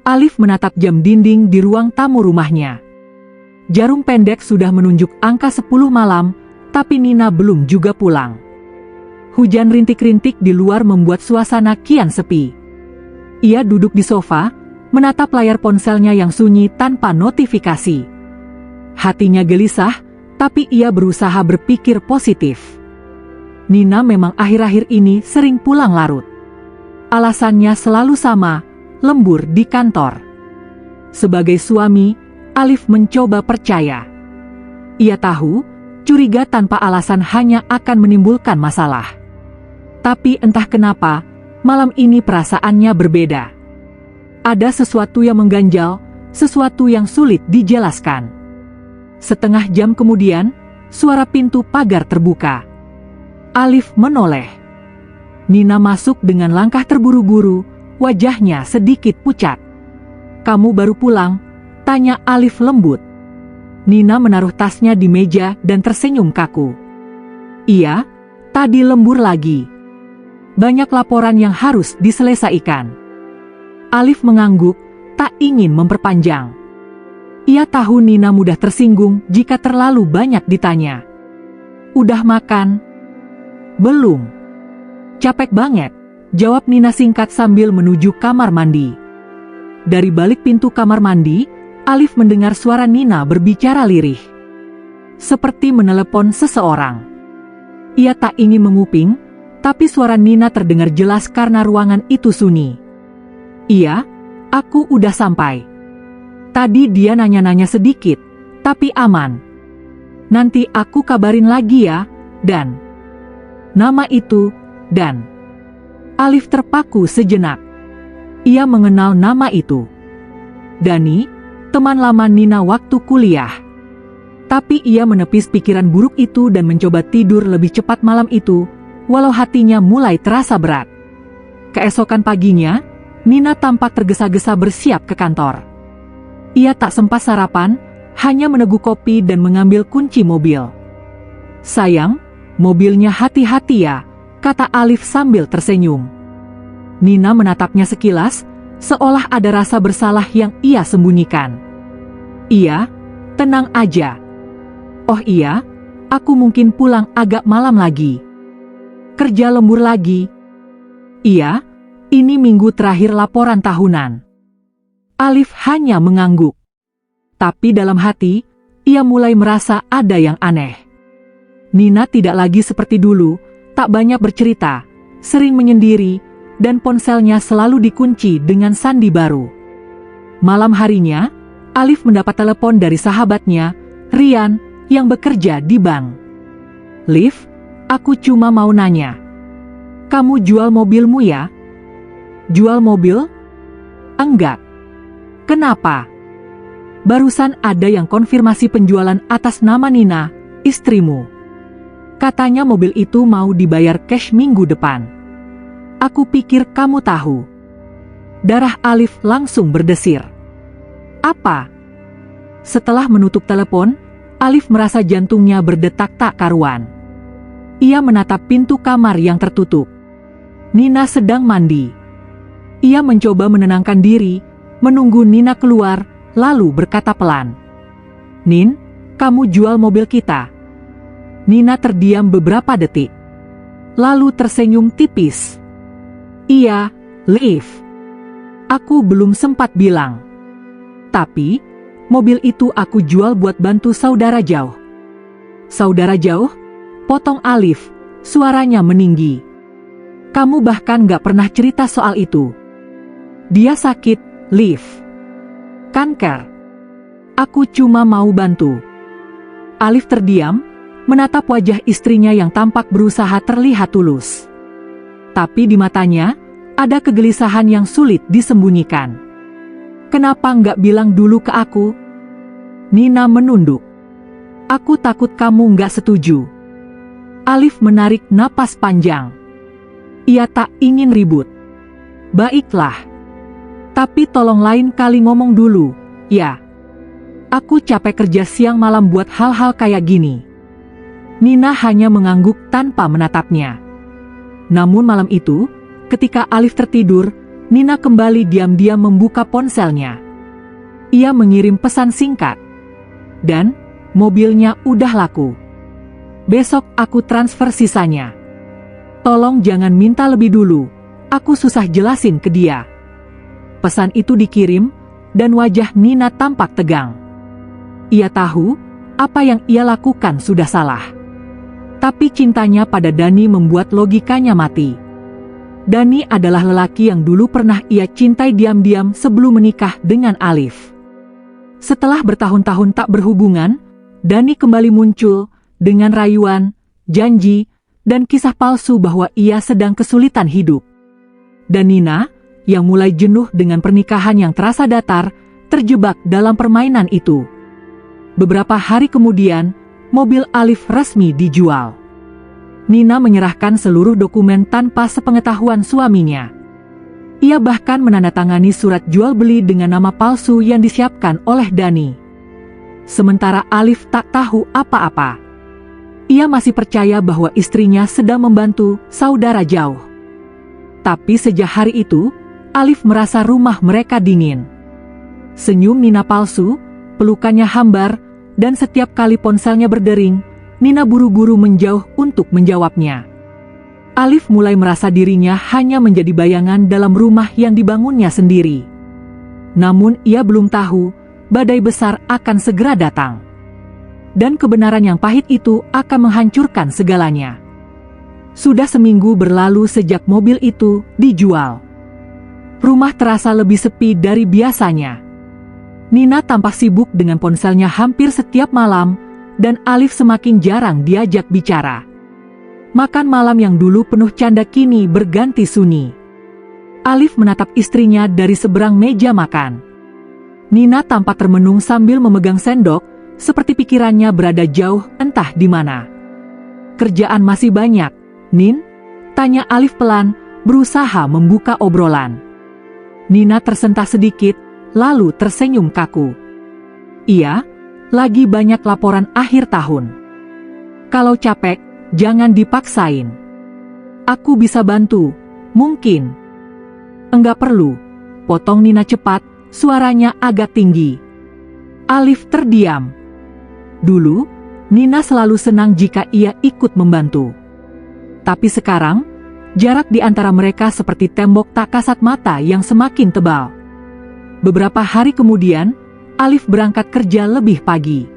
Alif menatap jam dinding di ruang tamu rumahnya. Jarum pendek sudah menunjuk angka 10 malam, tapi Nina belum juga pulang. Hujan rintik-rintik di luar membuat suasana kian sepi. Ia duduk di sofa, menatap layar ponselnya yang sunyi tanpa notifikasi. Hatinya gelisah, tapi ia berusaha berpikir positif. Nina memang akhir-akhir ini sering pulang larut. Alasannya selalu sama, lembur di kantor. Sebagai suami, Alif mencoba percaya. Ia tahu, curiga tanpa alasan hanya akan menimbulkan masalah. Tapi entah kenapa, malam ini perasaannya berbeda. Ada sesuatu yang mengganjal, sesuatu yang sulit dijelaskan. Setengah jam kemudian, suara pintu pagar terbuka. Alif menoleh. Nina masuk dengan langkah terburu-buru, wajahnya sedikit pucat. "Kamu baru pulang?" tanya Alif lembut. Nina menaruh tasnya di meja dan tersenyum kaku. "Iya, tadi lembur lagi. Banyak laporan yang harus diselesaikan." Alif mengangguk, tak ingin memperpanjang. Ia tahu Nina mudah tersinggung jika terlalu banyak ditanya. "Udah makan?" "Belum." "Capek banget," jawab Nina singkat sambil menuju kamar mandi. Dari balik pintu kamar mandi, Alif mendengar suara Nina berbicara lirih. Seperti menelepon seseorang. Ia tak ingin menguping, tapi suara Nina terdengar jelas karena ruangan itu sunyi. "Iya, aku udah sampai. Tadi dia nanya-nanya sedikit, tapi aman. Nanti aku kabarin lagi ya, Dan." Nama itu, Dan. Alif terpaku sejenak. Ia mengenal nama itu. Dani, teman lama Nina waktu kuliah. Tapi ia menepis pikiran buruk itu dan mencoba tidur lebih cepat malam itu, walau hatinya mulai terasa berat. Keesokan paginya, Nina tampak tergesa-gesa bersiap ke kantor. Ia tak sempat sarapan, hanya meneguk kopi dan mengambil kunci mobil. "Sayang, mobilnya hati-hati ya," kata Alif sambil tersenyum. Nina menatapnya sekilas, seolah ada rasa bersalah yang ia sembunyikan. "Iya, tenang aja. Oh iya, aku mungkin pulang agak malam lagi. Kerja lembur lagi." "Iya, ini minggu terakhir laporan tahunan." Alif hanya mengangguk. Tapi dalam hati, ia mulai merasa ada yang aneh. Nina tidak lagi seperti dulu, tak banyak bercerita, sering menyendiri, dan ponselnya selalu dikunci dengan sandi baru. Malam harinya, Alif mendapat telepon dari sahabatnya, Rian, yang bekerja di bank. "Liv, aku cuma mau nanya. Kamu jual mobilmu ya?" "Jual mobil?" "Enggak." "Kenapa?" "Barusan ada yang konfirmasi penjualan atas nama Nina, istrimu. Katanya mobil itu mau dibayar cash minggu depan. Aku pikir kamu tahu." Darah Alif langsung berdesir. "Apa?" Setelah menutup telepon, Alif merasa jantungnya berdetak tak karuan. Ia menatap pintu kamar yang tertutup. Nina sedang mandi. Ia mencoba menenangkan diri, menunggu Nina keluar, lalu berkata pelan, "Nin, kamu jual mobil kita." Nina terdiam beberapa detik. Lalu tersenyum tipis. "Iya, Liv. Aku belum sempat bilang. Tapi, mobil itu aku jual buat bantu saudara jauh." "Saudara jauh?" potong Alif, suaranya meninggi. "Kamu bahkan gak pernah cerita soal itu." "Dia sakit, Liv. Kanker. Aku cuma mau bantu." Alif terdiam, menatap wajah istrinya yang tampak berusaha terlihat tulus. Tapi di matanya, ada kegelisahan yang sulit disembunyikan. "Kenapa nggak bilang dulu ke aku?" Nina menunduk. "Aku takut kamu nggak setuju." Alif menarik napas panjang. Ia tak ingin ribut. "Baiklah. Tapi tolong lain kali ngomong dulu, ya. Aku capek kerja siang malam buat hal-hal kayak gini." Nina hanya mengangguk tanpa menatapnya. Namun malam itu, ketika Alif tertidur, Nina kembali diam-diam membuka ponselnya. Ia mengirim pesan singkat. Dan, mobilnya udah laku. Besok aku transfer sisanya. Tolong jangan minta lebih dulu, aku susah jelasin ke dia. Pesan itu dikirim, dan wajah Nina tampak tegang. Ia tahu, apa yang ia lakukan sudah salah. Tapi cintanya pada Dani membuat logikanya mati. Dani adalah lelaki yang dulu pernah ia cintai diam-diam sebelum menikah dengan Alif. Setelah bertahun-tahun tak berhubungan, Dani kembali muncul dengan rayuan, janji, dan kisah palsu bahwa ia sedang kesulitan hidup. Dan Nina, yang mulai jenuh dengan pernikahan yang terasa datar, terjebak dalam permainan itu. Beberapa hari kemudian, mobil Alif resmi dijual. Nina menyerahkan seluruh dokumen tanpa sepengetahuan suaminya. Ia bahkan menandatangani surat jual beli dengan nama palsu yang disiapkan oleh Dani. Sementara Alif tak tahu apa-apa. Ia masih percaya bahwa istrinya sedang membantu saudara jauh. Tapi sejak hari itu, Alif merasa rumah mereka dingin. Senyum Nina palsu, pelukannya hambar, dan setiap kali ponselnya berdering, Nina buru-buru menjauh untuk menjawabnya. Alif mulai merasa dirinya hanya menjadi bayangan dalam rumah yang dibangunnya sendiri. Namun ia belum tahu, badai besar akan segera datang. Dan kebenaran yang pahit itu akan menghancurkan segalanya. Sudah seminggu berlalu sejak mobil itu dijual. Rumah terasa lebih sepi dari biasanya. Nina tampak sibuk dengan ponselnya hampir setiap malam, dan Alif semakin jarang diajak bicara. Makan malam yang dulu penuh canda kini berganti sunyi. Alif menatap istrinya dari seberang meja makan. Nina tampak termenung sambil memegang sendok, seperti pikirannya berada jauh entah di mana. Kerjaan masih banyak, Nin? Tanya Alif pelan, berusaha membuka obrolan. Nina tersentak sedikit, lalu tersenyum kaku. Iya, lagi banyak laporan akhir tahun. Kalau capek, jangan dipaksain. Aku bisa bantu, mungkin. Enggak perlu, potong Nina cepat, suaranya agak tinggi. Alif terdiam. Dulu, Nina selalu senang jika ia ikut membantu. Tapi sekarang, jarak di antara mereka seperti tembok tak kasat mata yang semakin tebal. Beberapa hari kemudian, Alif berangkat kerja lebih pagi.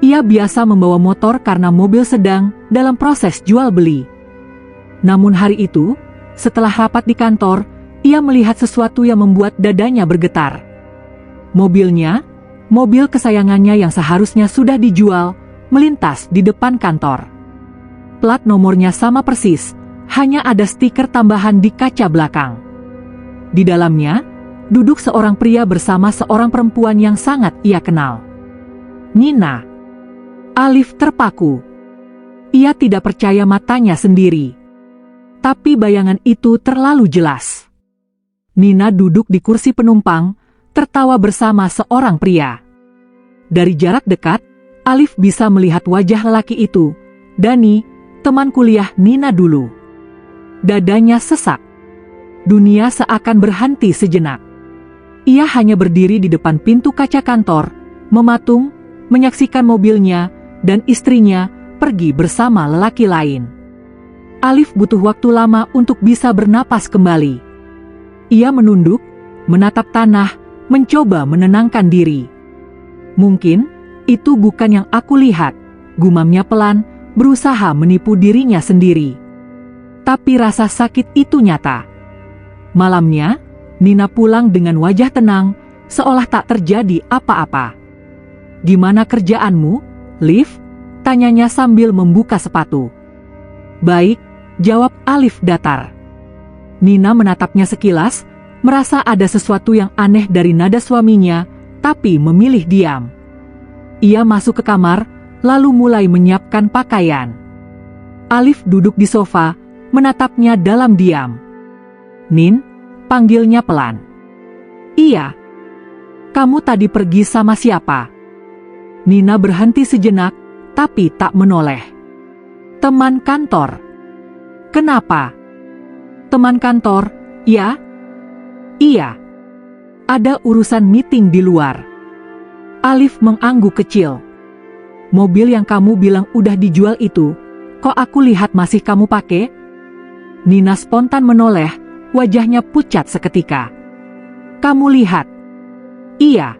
Ia biasa membawa motor karena mobil sedang dalam proses jual beli. Namun hari itu, setelah rapat di kantor, ia melihat sesuatu yang membuat dadanya bergetar. Mobilnya, mobil kesayangannya yang seharusnya sudah dijual, melintas di depan kantor. Plat nomornya sama persis, hanya ada stiker tambahan di kaca belakang. Di dalamnya, duduk seorang pria bersama seorang perempuan yang sangat ia kenal. Nina. Alif terpaku. Ia tidak percaya matanya sendiri. Tapi bayangan itu terlalu jelas. Nina duduk di kursi penumpang, tertawa bersama seorang pria. Dari jarak dekat, Alif bisa melihat wajah lelaki itu, Dani, teman kuliah Nina dulu. Dadanya sesak. Dunia seakan berhenti sejenak. Ia hanya berdiri di depan pintu kaca kantor, mematung, menyaksikan mobilnya, dan istrinya pergi bersama lelaki lain. Alif butuh waktu lama untuk bisa bernapas kembali. Ia menunduk, menatap tanah, mencoba menenangkan diri. Mungkin, itu bukan yang aku lihat, gumamnya pelan, berusaha menipu dirinya sendiri. Tapi rasa sakit itu nyata. Malamnya, Nina pulang dengan wajah tenang, seolah tak terjadi apa-apa. Gimana kerjaanmu, Liv? Tanyanya sambil membuka sepatu. Baik, jawab Alif datar. Nina menatapnya sekilas, merasa ada sesuatu yang aneh dari nada suaminya, tapi memilih diam. Ia masuk ke kamar, lalu mulai menyiapkan pakaian. Alif duduk di sofa, menatapnya dalam diam. Nin, panggilnya pelan. Iya. Kamu tadi pergi sama siapa? Nina berhenti sejenak, tapi tak menoleh. Teman kantor. Kenapa? Teman kantor, ya? Iya. Ada urusan meeting di luar. Alif mengangguk kecil. Mobil yang kamu bilang udah dijual itu, kok aku lihat masih kamu pakai? Nina spontan menoleh, wajahnya pucat seketika. Kamu lihat? Iya.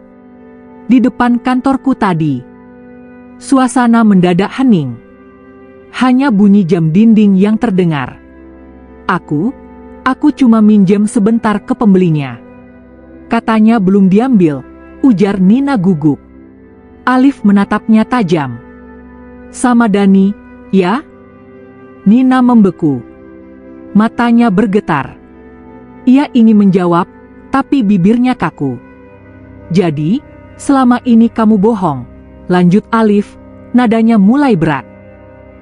Di depan kantorku tadi. Suasana mendadak hening. Hanya bunyi jam dinding yang terdengar. Aku cuma minjem sebentar ke pembelinya. Katanya belum diambil, ujar Nina gugup. Alif menatapnya tajam. Sama Dani, ya? Nina membeku. Matanya bergetar. Ia ingin menjawab, tapi bibirnya kaku. Jadi, selama ini kamu bohong, lanjut Alif, nadanya mulai berat.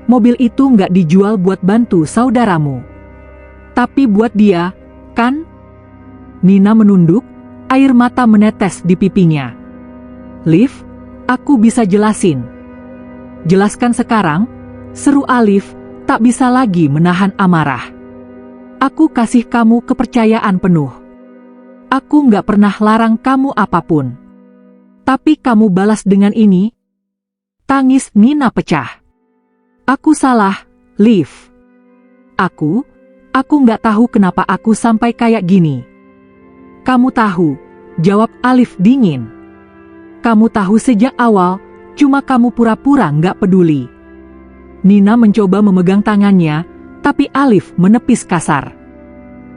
Mobil itu nggak dijual buat bantu saudaramu. Tapi buat dia, kan? Nina menunduk, air mata menetes di pipinya. Liv, aku bisa jelasin. Jelaskan sekarang, seru Alif, tak bisa lagi menahan amarah. Aku kasih kamu kepercayaan penuh. Aku nggak pernah larang kamu apapun. Tapi kamu balas dengan ini. Tangis Nina pecah. Aku salah, Liv. Aku nggak tahu kenapa aku sampai kayak gini. Kamu tahu, jawab Alif dingin. Kamu tahu sejak awal, cuma kamu pura-pura nggak peduli. Nina mencoba memegang tangannya, tapi Alif menepis kasar.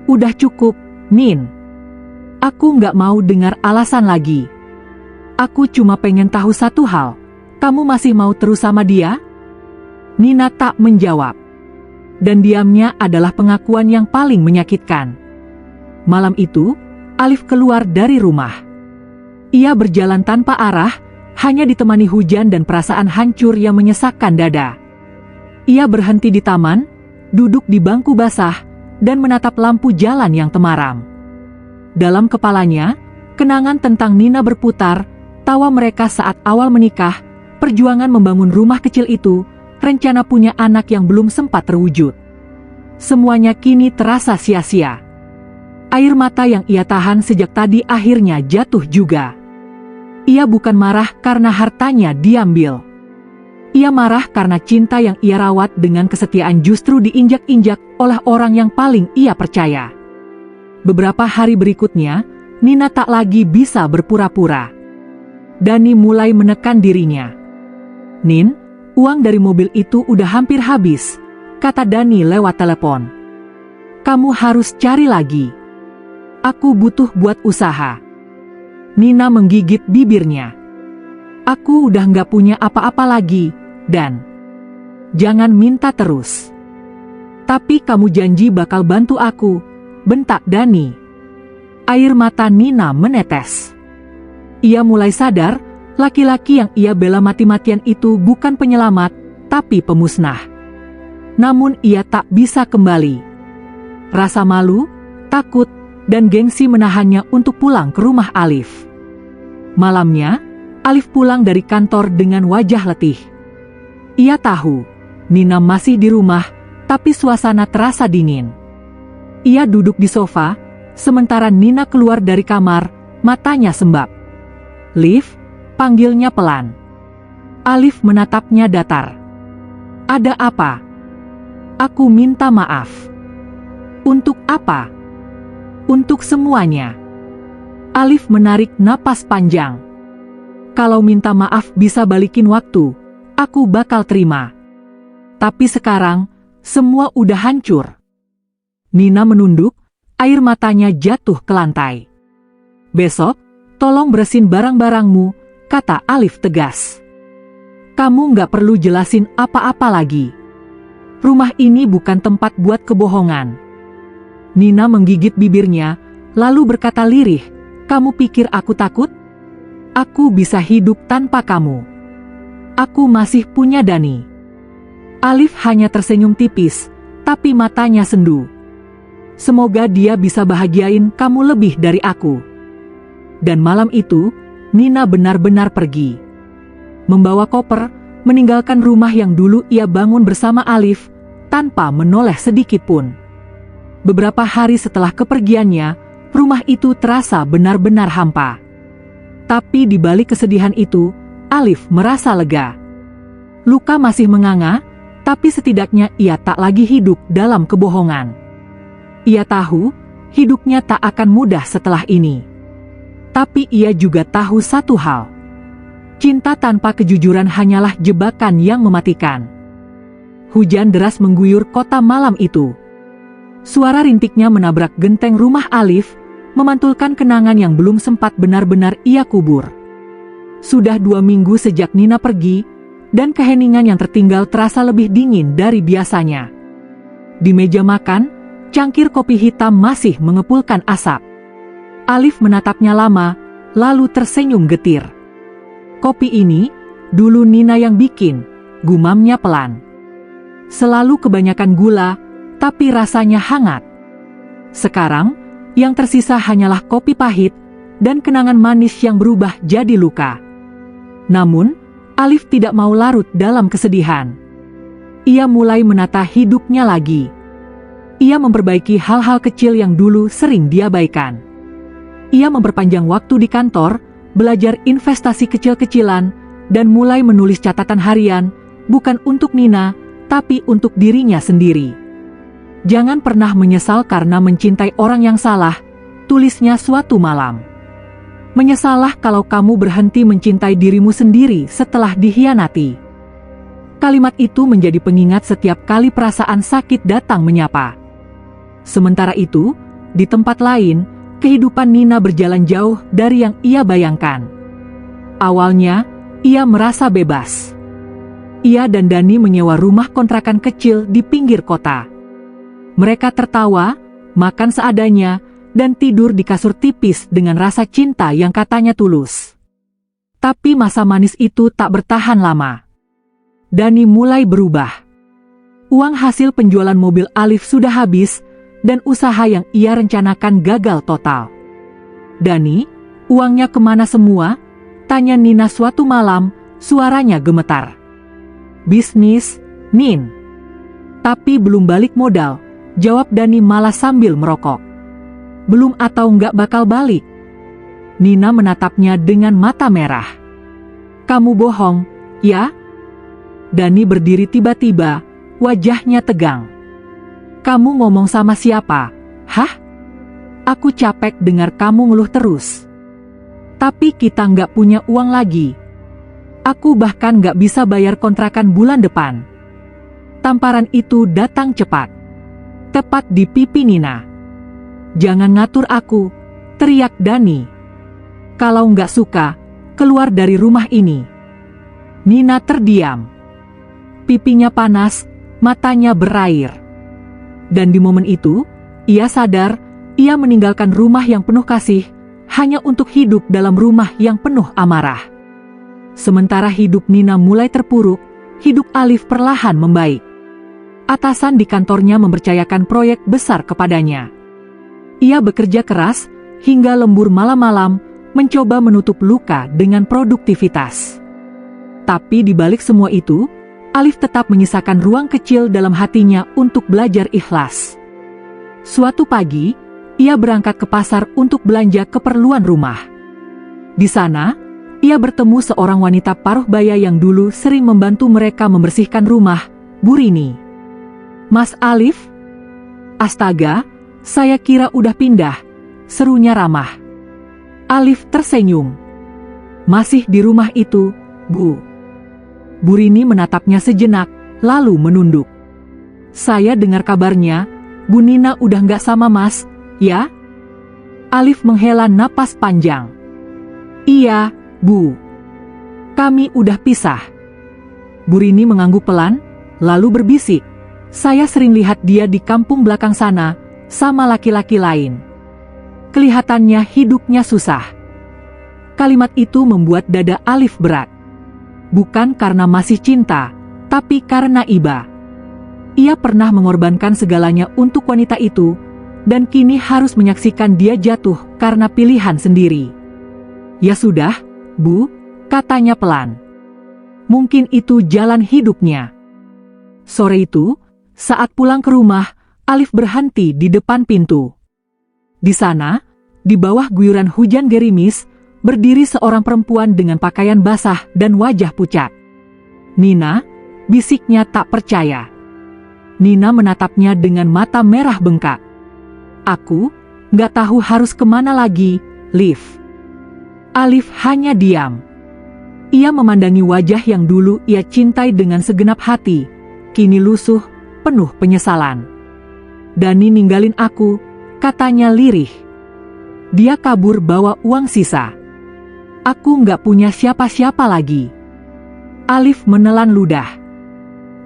Udah cukup, Nin. Aku nggak mau dengar alasan lagi. Aku cuma pengen tahu satu hal, kamu masih mau terus sama dia? Nina tak menjawab. Dan diamnya adalah pengakuan yang paling menyakitkan. Malam itu, Alif keluar dari rumah. Ia berjalan tanpa arah, hanya ditemani hujan dan perasaan hancur yang menyesakkan dada. Ia berhenti di taman, duduk di bangku basah, dan menatap lampu jalan yang temaram. Dalam kepalanya, kenangan tentang Nina berputar, tawa mereka saat awal menikah, perjuangan membangun rumah kecil itu, rencana punya anak yang belum sempat terwujud. Semuanya kini terasa sia-sia. Air mata yang ia tahan sejak tadi akhirnya jatuh juga. Ia bukan marah karena hartanya diambil. Ia marah karena cinta yang ia rawat dengan kesetiaan justru diinjak-injak oleh orang yang paling ia percaya. Beberapa hari berikutnya, Nina tak lagi bisa berpura-pura. Dani mulai menekan dirinya. Nin, uang dari mobil itu udah hampir habis, kata Dani lewat telepon. Kamu harus cari lagi. Aku butuh buat usaha. Nina menggigit bibirnya. Aku udah nggak punya apa-apa lagi, dan jangan minta terus. Tapi kamu janji bakal bantu aku, bentak Dani. Air mata Nina menetes. Ia mulai sadar, laki-laki yang ia bela mati-matian itu bukan penyelamat, tapi pemusnah. Namun ia tak bisa kembali. Rasa malu, takut, dan gengsi menahannya untuk pulang ke rumah Alif. Malamnya, Alif pulang dari kantor dengan wajah letih. Ia tahu, Nina masih di rumah, tapi suasana terasa dingin. Ia duduk di sofa, sementara Nina keluar dari kamar, matanya sembab. Liv, panggilnya pelan. Alif menatapnya datar. Ada apa? Aku minta maaf. Untuk apa? Untuk semuanya. Alif menarik napas panjang. Kalau minta maaf bisa balikin waktu, aku bakal terima. Tapi sekarang, semua udah hancur. Nina menunduk, air matanya jatuh ke lantai. Besok, tolong beresin barang-barangmu, kata Alif tegas. Kamu nggak perlu jelasin apa-apa lagi. Rumah ini bukan tempat buat kebohongan. Nina menggigit bibirnya, lalu berkata lirih, kamu pikir aku takut? Aku bisa hidup tanpa kamu. Aku masih punya Dani. Alif hanya tersenyum tipis, tapi matanya sendu. Semoga dia bisa bahagiain kamu lebih dari aku. Dan malam itu, Nina benar-benar pergi. Membawa koper, meninggalkan rumah yang dulu ia bangun bersama Alif, tanpa menoleh sedikit pun. Beberapa hari setelah kepergiannya, rumah itu terasa benar-benar hampa. Tapi di balik kesedihan itu, Alif merasa lega. Luka masih menganga, tapi setidaknya ia tak lagi hidup dalam kebohongan. Ia tahu, hidupnya tak akan mudah setelah ini. Tapi ia juga tahu satu hal. Cinta tanpa kejujuran hanyalah jebakan yang mematikan. Hujan deras mengguyur kota malam itu. Suara rintiknya menabrak genteng rumah Alif, memantulkan kenangan yang belum sempat benar-benar ia kubur. Sudah 2 minggu sejak Nina pergi, dan keheningan yang tertinggal terasa lebih dingin dari biasanya. Di meja makan, cangkir kopi hitam masih mengepulkan asap. Alif menatapnya lama, lalu tersenyum getir. Kopi ini, dulu Nina yang bikin, gumamnya pelan. Selalu kebanyakan gula, tapi rasanya hangat. Sekarang, yang tersisa hanyalah kopi pahit, dan kenangan manis yang berubah jadi luka. Namun, Alif tidak mau larut dalam kesedihan. Ia mulai menata hidupnya lagi. Ia memperbaiki hal-hal kecil yang dulu sering diabaikan. Ia memperpanjang waktu di kantor, belajar investasi kecil-kecilan, dan mulai menulis catatan harian, bukan untuk Nina, tapi untuk dirinya sendiri. Jangan pernah menyesal karena mencintai orang yang salah, tulisnya suatu malam. Menyesallah kalau kamu berhenti mencintai dirimu sendiri setelah dikhianati. Kalimat itu menjadi pengingat setiap kali perasaan sakit datang menyapa. Sementara itu, di tempat lain, kehidupan Nina berjalan jauh dari yang ia bayangkan. Awalnya, ia merasa bebas. Ia dan Dani menyewa rumah kontrakan kecil di pinggir kota. Mereka tertawa, makan seadanya, dan tidur di kasur tipis dengan rasa cinta yang katanya tulus. Tapi masa manis itu tak bertahan lama. Dani mulai berubah. Uang hasil penjualan mobil Alif sudah habis, dan usaha yang ia rencanakan gagal total. Dani, uangnya kemana semua? Tanya Nina suatu malam, suaranya gemetar. Bisnis, Nin. Tapi belum balik modal, jawab Dani malah sambil merokok. Belum atau nggak bakal balik? Nina menatapnya dengan mata merah. Kamu bohong, ya? Dani berdiri tiba-tiba, wajahnya tegang. Kamu ngomong sama siapa? Hah? Aku capek dengar kamu ngeluh terus. Tapi kita nggak punya uang lagi. Aku bahkan nggak bisa bayar kontrakan bulan depan. Tamparan itu datang cepat. Tepat di pipi Nina. Jangan ngatur aku, teriak Dani. Kalau nggak suka, keluar dari rumah ini. Nina terdiam. Pipinya panas, matanya berair. Dan di momen itu, ia sadar, ia meninggalkan rumah yang penuh kasih, hanya untuk hidup dalam rumah yang penuh amarah. Sementara hidup Nina mulai terpuruk, hidup Alif perlahan membaik. Atasan di kantornya mempercayakan proyek besar kepadanya. Ia bekerja keras, hingga lembur malam-malam, mencoba menutup luka dengan produktivitas. Tapi di balik semua itu, Alif tetap menyisakan ruang kecil dalam hatinya untuk belajar ikhlas. Suatu pagi, ia berangkat ke pasar untuk belanja keperluan rumah. Di sana, ia bertemu seorang wanita paruh baya yang dulu sering membantu mereka membersihkan rumah, Bu Rini. Mas Alif? Astaga, saya kira udah pindah, serunya ramah. Alif tersenyum. Masih di rumah itu, Bu. Bu Rini menatapnya sejenak, lalu menunduk. Saya dengar kabarnya, Bu Nina udah nggak sama Mas, ya? Alif menghela napas panjang. Iya, Bu. Kami udah pisah. Bu Rini mengangguk pelan, lalu berbisik. Saya sering lihat dia di kampung belakang sana, sama laki-laki lain. Kelihatannya hidupnya susah. Kalimat itu membuat dada Alif berat. Bukan karena masih cinta, tapi karena iba. Ia pernah mengorbankan segalanya untuk wanita itu, dan kini harus menyaksikan dia jatuh karena pilihan sendiri. Ya sudah, Bu, katanya pelan. Mungkin itu jalan hidupnya. Sore itu, saat pulang ke rumah, Alif berhenti di depan pintu. Di sana, di bawah guyuran hujan gerimis, berdiri seorang perempuan dengan pakaian basah dan wajah pucat. "Nina," bisiknya tak percaya. Nina menatapnya dengan mata merah bengkak. "Aku nggak tahu harus kemana lagi, Liv." Alif hanya diam. Ia memandangi wajah yang dulu ia cintai dengan segenap hati, kini lusuh, penuh penyesalan. "Dani ninggalin aku," katanya lirih. "Dia kabur bawa uang sisa. Aku nggak punya siapa-siapa lagi." Alif menelan ludah.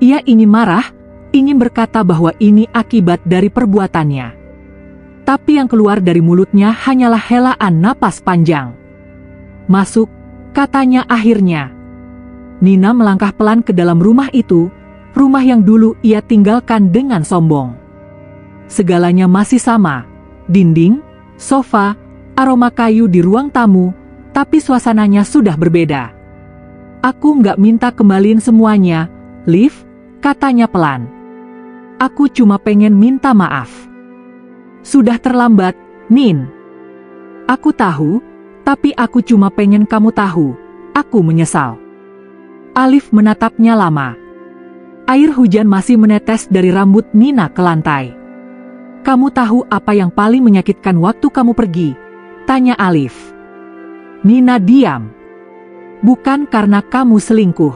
Ia ingin marah, ingin berkata bahwa ini akibat dari perbuatannya. Tapi yang keluar dari mulutnya hanyalah helaan napas panjang. "Masuk," katanya akhirnya. Nina melangkah pelan ke dalam rumah itu, rumah yang dulu ia tinggalkan dengan sombong. Segalanya masih sama, dinding, sofa, aroma kayu di ruang tamu, tapi suasananya sudah berbeda. "Aku nggak minta kembaliin semuanya, Liv," katanya pelan. "Aku cuma pengen minta maaf." "Sudah terlambat, Nin. Aku tahu, tapi aku cuma pengen kamu tahu, aku menyesal." Alif menatapnya lama. Air hujan masih menetes dari rambut Nina ke lantai. "Kamu tahu apa yang paling menyakitkan waktu kamu pergi?" tanya Alif. Nina diam. "Bukan karena kamu selingkuh,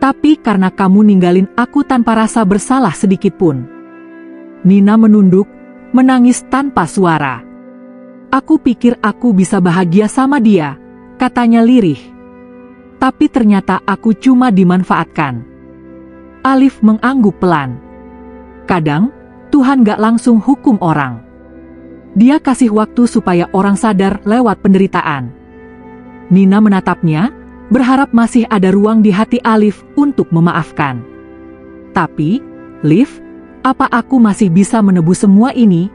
tapi karena kamu ninggalin aku tanpa rasa bersalah sedikit pun." Nina menunduk, menangis tanpa suara. "Aku pikir aku bisa bahagia sama dia," katanya lirih. "Tapi ternyata aku cuma dimanfaatkan." Alif mengangguk pelan. Kadang, Tuhan gak langsung hukum orang. Dia kasih waktu supaya orang sadar lewat penderitaan. Nina menatapnya, berharap masih ada ruang di hati Alif untuk memaafkan. "Tapi, Liv, apa aku masih bisa menebus semua ini?"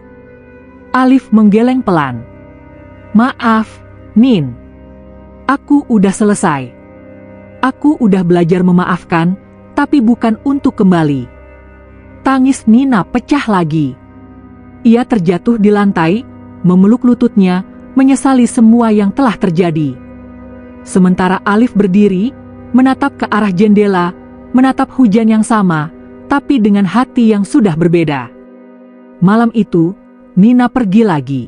Alif menggeleng pelan. "Maaf, Nin. Aku udah selesai. Aku udah belajar memaafkan, tapi bukan untuk kembali." Tangis Nina pecah lagi. Ia terjatuh di lantai, memeluk lututnya, menyesali semua yang telah terjadi. Sementara Alif berdiri, menatap ke arah jendela, menatap hujan yang sama, tapi dengan hati yang sudah berbeda. Malam itu, Nina pergi lagi.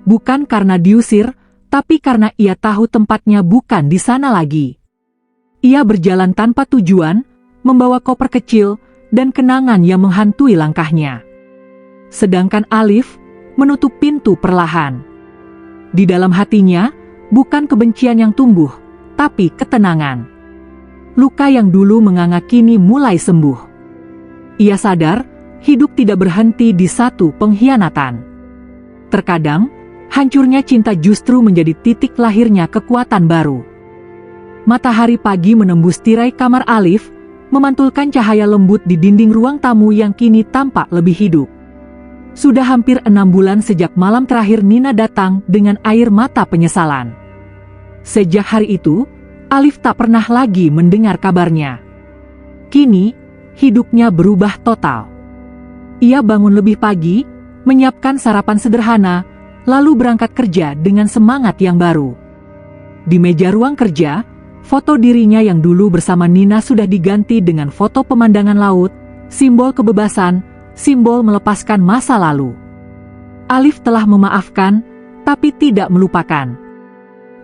Bukan karena diusir, tapi karena ia tahu tempatnya bukan di sana lagi. Ia berjalan tanpa tujuan, membawa koper kecil, dan kenangan yang menghantui langkahnya. Sedangkan Alif menutup pintu perlahan. Di dalam hatinya, bukan kebencian yang tumbuh, tapi ketenangan. Luka yang dulu menganga kini mulai sembuh. Ia sadar, hidup tidak berhenti di satu pengkhianatan. Terkadang, hancurnya cinta justru menjadi titik lahirnya kekuatan baru. Matahari pagi menembus tirai kamar Alif, memantulkan cahaya lembut di dinding ruang tamu yang kini tampak lebih hidup. Sudah hampir 6 bulan sejak malam terakhir Nina datang dengan air mata penyesalan. Sejak hari itu, Alif tak pernah lagi mendengar kabarnya. Kini, hidupnya berubah total. Ia bangun lebih pagi, menyiapkan sarapan sederhana, lalu berangkat kerja dengan semangat yang baru. Di meja ruang kerja, foto dirinya yang dulu bersama Nina sudah diganti dengan foto pemandangan laut, simbol kebebasan, simbol melepaskan masa lalu. Alif telah memaafkan, tapi tidak melupakan.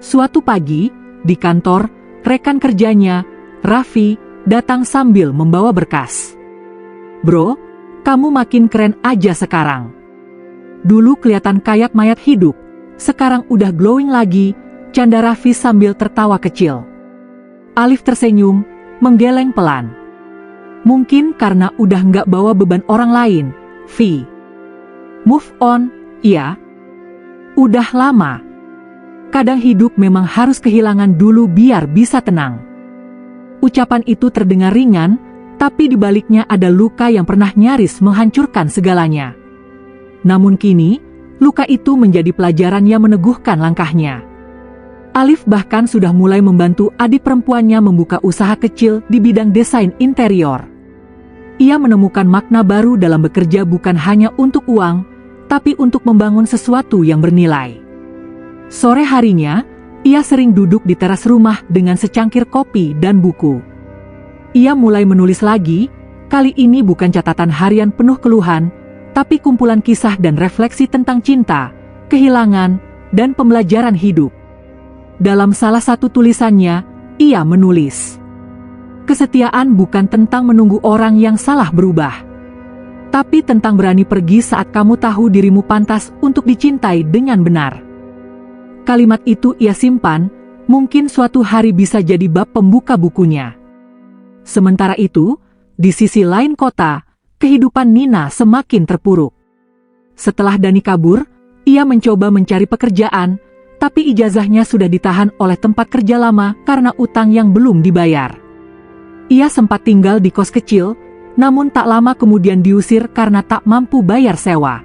Suatu pagi, di kantor, rekan kerjanya, Raffi, datang sambil membawa berkas. "Bro, kamu makin keren aja sekarang. Dulu kelihatan kayak mayat hidup, sekarang udah glowing lagi," canda Raffi sambil tertawa kecil. Alif tersenyum, menggeleng pelan. "Mungkin karena udah nggak bawa beban orang lain, Vi. Move on, iya. Udah lama. Kadang hidup memang harus kehilangan dulu biar bisa tenang." Ucapan itu terdengar ringan, tapi di baliknya ada luka yang pernah nyaris menghancurkan segalanya. Namun kini, luka itu menjadi pelajaran yang meneguhkan langkahnya. Alif bahkan sudah mulai membantu adik perempuannya membuka usaha kecil di bidang desain interior. Ia menemukan makna baru dalam bekerja bukan hanya untuk uang, tapi untuk membangun sesuatu yang bernilai. Sore harinya, ia sering duduk di teras rumah dengan secangkir kopi dan buku. Ia mulai menulis lagi, kali ini bukan catatan harian penuh keluhan, tapi kumpulan kisah dan refleksi tentang cinta, kehilangan, dan pembelajaran hidup. Dalam salah satu tulisannya, ia menulis, "Kesetiaan bukan tentang menunggu orang yang salah berubah, tapi tentang berani pergi saat kamu tahu dirimu pantas untuk dicintai dengan benar." Kalimat itu ia simpan, mungkin suatu hari bisa jadi bab pembuka bukunya. Sementara itu, di sisi lain kota, kehidupan Nina semakin terpuruk. Setelah Dani kabur, ia mencoba mencari pekerjaan, tapi ijazahnya sudah ditahan oleh tempat kerja lama karena utang yang belum dibayar. Ia sempat tinggal di kos kecil, namun tak lama kemudian diusir karena tak mampu bayar sewa.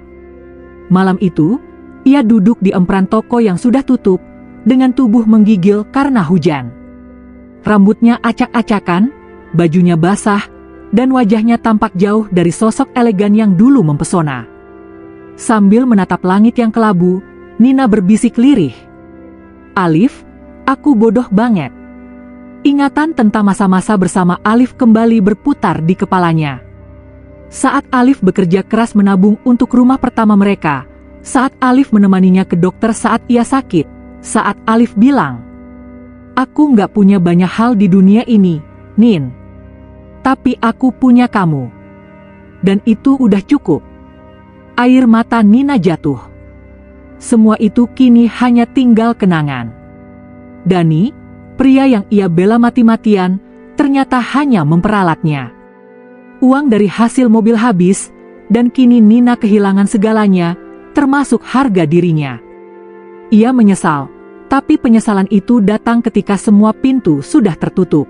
Malam itu, ia duduk di emperan toko yang sudah tutup, dengan tubuh menggigil karena hujan. Rambutnya acak-acakan, bajunya basah, dan wajahnya tampak jauh dari sosok elegan yang dulu mempesona. Sambil menatap langit yang kelabu, Nina berbisik lirih, "Alif, aku bodoh banget." Ingatan tentang masa-masa bersama Alif kembali berputar di kepalanya. Saat Alif bekerja keras menabung untuk rumah pertama mereka, saat Alif menemaninya ke dokter saat ia sakit, saat Alif bilang, "Aku nggak punya banyak hal di dunia ini, Nin. Tapi aku punya kamu. Dan itu udah cukup." Air mata Nina jatuh. Semua itu kini hanya tinggal kenangan. Dani, pria yang ia bela mati-matian, ternyata hanya memperalatnya. Uang dari hasil mobil habis, dan kini Nina kehilangan segalanya, termasuk harga dirinya. Ia menyesal, tapi penyesalan itu datang ketika semua pintu sudah tertutup.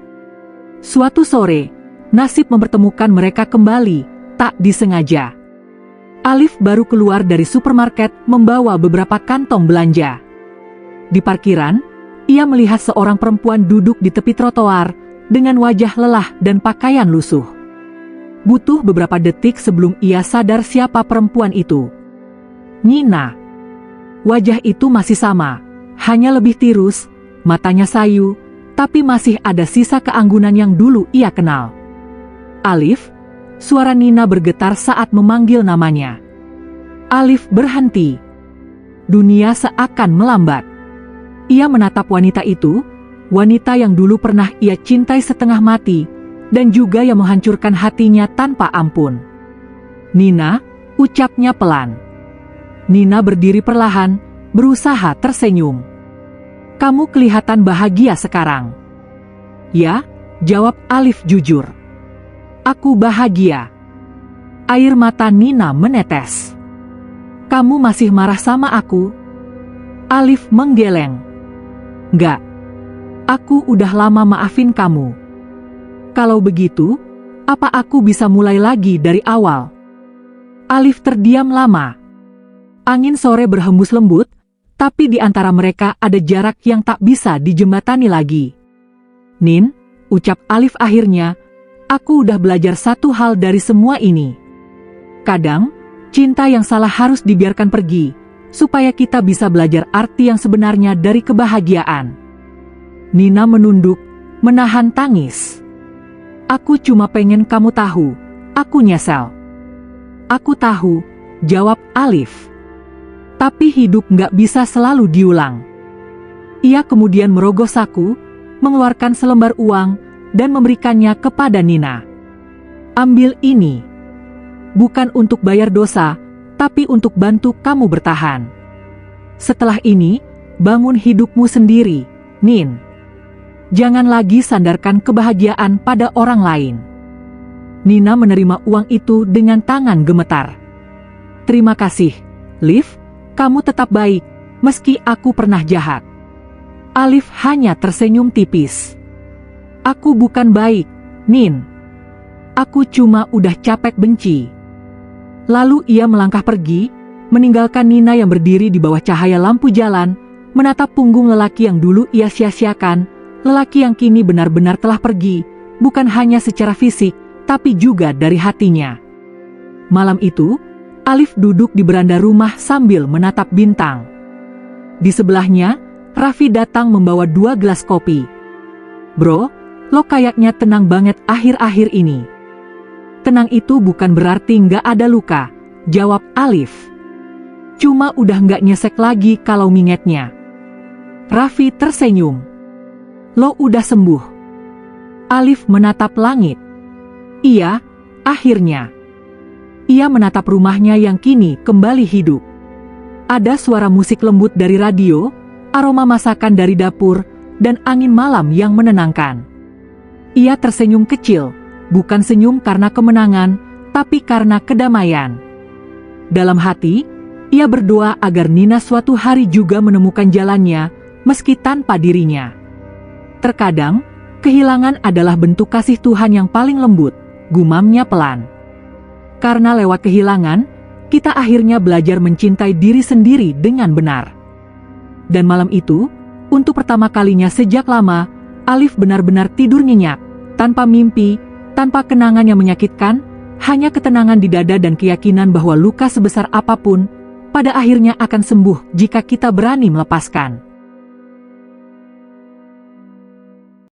Suatu sore, nasib mempertemukan mereka kembali, tak disengaja. Alif baru keluar dari supermarket membawa beberapa kantong belanja. Di parkiran, ia melihat seorang perempuan duduk di tepi trotoar, dengan wajah lelah dan pakaian lusuh. Butuh beberapa detik sebelum ia sadar siapa perempuan itu. Nina. Wajah itu masih sama, hanya lebih tirus, matanya sayu, tapi masih ada sisa keanggunan yang dulu ia kenal. "Alif," suara Nina bergetar saat memanggil namanya. Alif berhenti. Dunia seakan melambat. Ia menatap wanita itu, wanita yang dulu pernah ia cintai setengah mati, dan juga yang menghancurkan hatinya tanpa ampun. "Nina," ucapnya pelan. Nina berdiri perlahan, berusaha tersenyum. "Kamu kelihatan bahagia sekarang." "Ya," jawab Alif jujur. "Aku bahagia." Air mata Nina menetes. "Kamu masih marah sama aku?" Alif menggeleng. "Enggak. Aku udah lama maafin kamu." "Kalau begitu, apa aku bisa mulai lagi dari awal?" Alif terdiam lama. Angin sore berhembus lembut, tapi di antara mereka ada jarak yang tak bisa dijembatani lagi. "Nin," ucap Alif akhirnya, "aku udah belajar satu hal dari semua ini. Kadang, cinta yang salah harus dibiarkan pergi, supaya kita bisa belajar arti yang sebenarnya dari kebahagiaan." Nina menunduk, menahan tangis. "Aku cuma pengen kamu tahu, aku nyesel." "Aku tahu," jawab Alif. "Tapi hidup nggak bisa selalu diulang." Ia kemudian merogoh saku, mengeluarkan selembar uang, dan memberikannya kepada Nina. "Ambil ini. Bukan untuk bayar dosa, tapi untuk bantu kamu bertahan. Setelah ini, bangun hidupmu sendiri, Nin. Jangan lagi sandarkan kebahagiaan pada orang lain." Nina menerima uang itu dengan tangan gemetar. "Terima kasih, Liv. Kamu tetap baik, meski aku pernah jahat." Alif hanya tersenyum tipis. "Aku bukan baik, Nin. Aku cuma udah capek benci." Lalu ia melangkah pergi, meninggalkan Nina yang berdiri di bawah cahaya lampu jalan, menatap punggung lelaki yang dulu ia sia-siakan, lelaki yang kini benar-benar telah pergi, bukan hanya secara fisik, tapi juga dari hatinya. Malam itu, Alif duduk di beranda rumah sambil menatap bintang. Di sebelahnya, Raffi datang membawa 2 gelas kopi. "Bro, lo kayaknya tenang banget akhir-akhir ini." "Tenang itu bukan berarti nggak ada luka," jawab Alif. "Cuma udah nggak nyesek lagi kalau mingetnya." Raffi tersenyum. "Lo udah sembuh?" Alif menatap langit. "Iya, akhirnya." Ia menatap rumahnya yang kini kembali hidup. Ada suara musik lembut dari radio, aroma masakan dari dapur, dan angin malam yang menenangkan. Ia tersenyum kecil, bukan senyum karena kemenangan, tapi karena kedamaian. Dalam hati, ia berdoa agar Nina suatu hari juga menemukan jalannya, meski tanpa dirinya. Terkadang, kehilangan adalah bentuk kasih Tuhan yang paling lembut, gumamnya pelan. Karena lewat kehilangan, kita akhirnya belajar mencintai diri sendiri dengan benar. Dan malam itu, untuk pertama kalinya sejak lama, Alif benar-benar tidur nyenyak, tanpa mimpi, tanpa kenangan yang menyakitkan, hanya ketenangan di dada dan keyakinan bahwa luka sebesar apapun, pada akhirnya akan sembuh jika kita berani melepaskan.